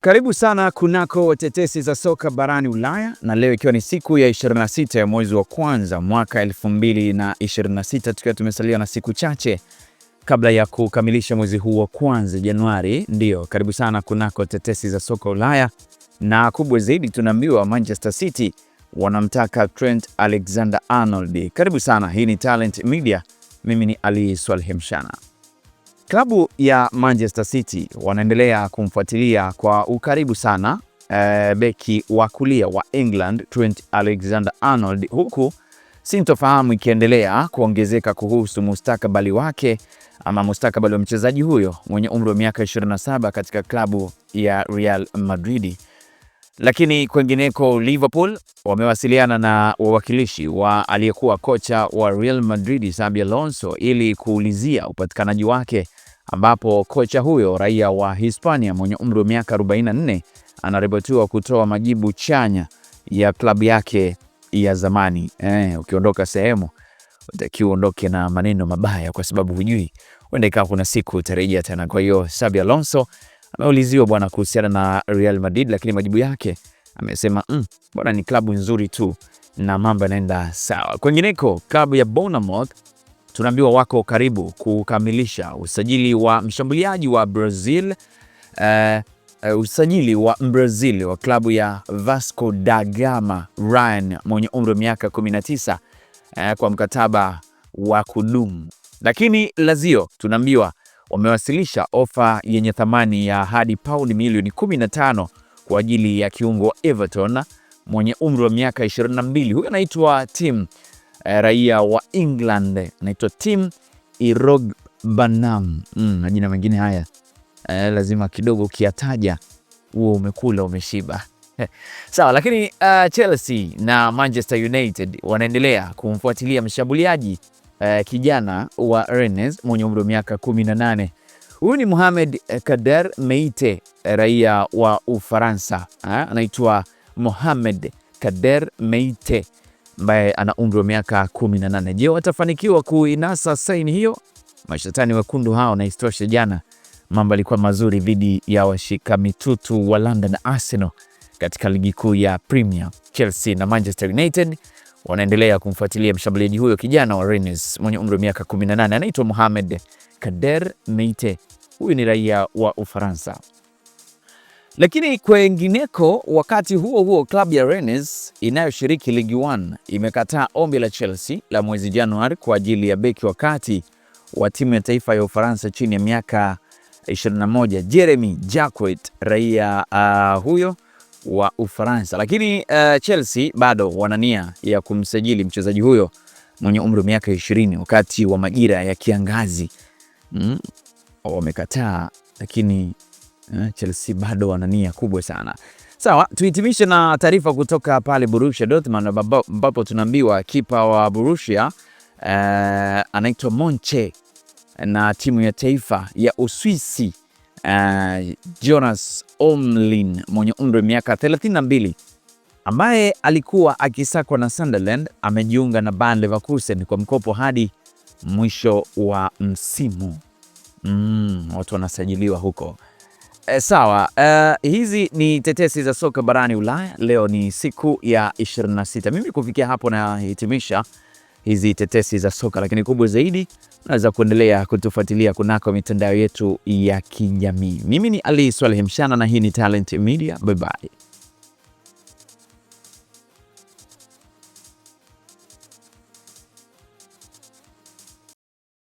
Karibu sana kunako tetesi za soka barani Ulaya, na leo ikiwa ni siku ya 26 ya mwezi wa kwanza mwaka 2026, tukiwa tumesalia na siku chache kabla ya kukamilisha mwezi huu wa kwanza Januari. Ndio, karibu sana kunako tetesi za soka Ulaya, na kubwa zaidi tunaambiwa Manchester City wanamtaka Trent Alexander-Arnold. Karibu sana, hii ni Talent Media, mimi ni Ali Swaleh Mshana. Klabu ya Manchester City wanaendelea kumfuatilia kwa ukaribu sana beki wa kulia wa England Trent Alexander-Arnold, huku sintofahamu ikiendelea kuongezeka kuhusu mustakabali wake ama mustakabali wa mchezaji huyo mwenye umri wa miaka 27 katika klabu ya Real Madrid. Lakini kwengineko, Liverpool wamewasiliana na wawakilishi wa aliyekuwa kocha wa Real Madrid Xabi Alonso ili kuulizia upatikanaji wake, ambapo kocha huyo raia wa Hispania mwenye umri wa miaka 44 anaripotiwa kutoa majibu chanya ya klabu yake ya zamani. Ukiondoka sehemu utakiwa uondoke na maneno mabaya, kwa sababu hujui huenda ikawa kuna siku utarejea tena. Kwa hiyo Xabi Alonso ameuliziwa bwana kuhusiana na Real Madrid, lakini majibu yake amesema bwana ni klabu nzuri tu na mambo yanaenda sawa. Kwengineko, klabu ya Bournemouth tunaambiwa wako karibu kukamilisha usajili wa mshambuliaji wa Brazil, usajili wa Brazil wa klabu ya Vasco da Gama Ryan mwenye umri wa miaka 19 kwa mkataba wa kudumu. Lakini Lazio tunaambiwa wamewasilisha ofa yenye thamani ya hadi paundi milioni 15 kwa ajili ya kiungo wa Everton mwenye umri wa miaka 22. Huyo anaitwa Tim, raia wa England, anaitwa Tim Irogbanam. Majina mengine haya lazima kidogo ukiyataja huo umekula umeshiba. Sawa, lakini Chelsea na Manchester United wanaendelea kumfuatilia mshambuliaji kijana wa Rennes mwenye umri wa miaka 18. Huyu ni Mohamed Kader Meite, raia wa Ufaransa. Anaitwa Mohamed Kader Meite ambaye ana umri wa miaka 18. Je, watafanikiwa kuinasa saini hiyo? Mashetani wekundu hao, na istoshe jana mambo yalikuwa mazuri dhidi ya washika mitutu wa London Arsenal katika ligi kuu ya Premier. Chelsea na Manchester United wanaendelea kumfuatilia mshambuliaji huyo kijana wa Rennes mwenye umri wa miaka 18, anaitwa Mohamed Kader Meite. Huyu ni raia wa Ufaransa. Lakini kwengineko, wakati huo huo, klabu ya Rennes inayoshiriki Ligue 1 imekataa ombi la Chelsea la mwezi Januari kwa ajili ya beki wa kati wa timu ya taifa ya Ufaransa chini ya miaka 21 Jeremy Jacquet, raia huyo wa Ufaransa. Lakini Chelsea bado wana nia ya kumsajili mchezaji huyo mwenye umri wa miaka 20 wakati wa majira ya kiangazi. Wamekataa, lakini Chelsea bado wana nia kubwa sana. Sawa, tuhitimishe na taarifa kutoka pale Borussia Dortmund, ambapo tunaambiwa kipa wa Borussia anaitwa Monche na timu ya taifa ya Uswisi Jonas Omlin mwenye umri wa miaka 32 ambaye alikuwa akisakwa na Sunderland amejiunga na Bayer Leverkusen kwa mkopo hadi mwisho wa msimu. Watu wanasajiliwa huko. Sawa, hizi ni tetesi za soka barani Ulaya. Leo ni siku ya 26. Mimi kufikia hapo na hitimisha hizi tetesi za soka, lakini kubwa zaidi unaweza kuendelea kutufuatilia kunako mitandao yetu ya kijamii. Mimi ni Ali Swaleh Mshana na hii ni Talent Media. Bye bye.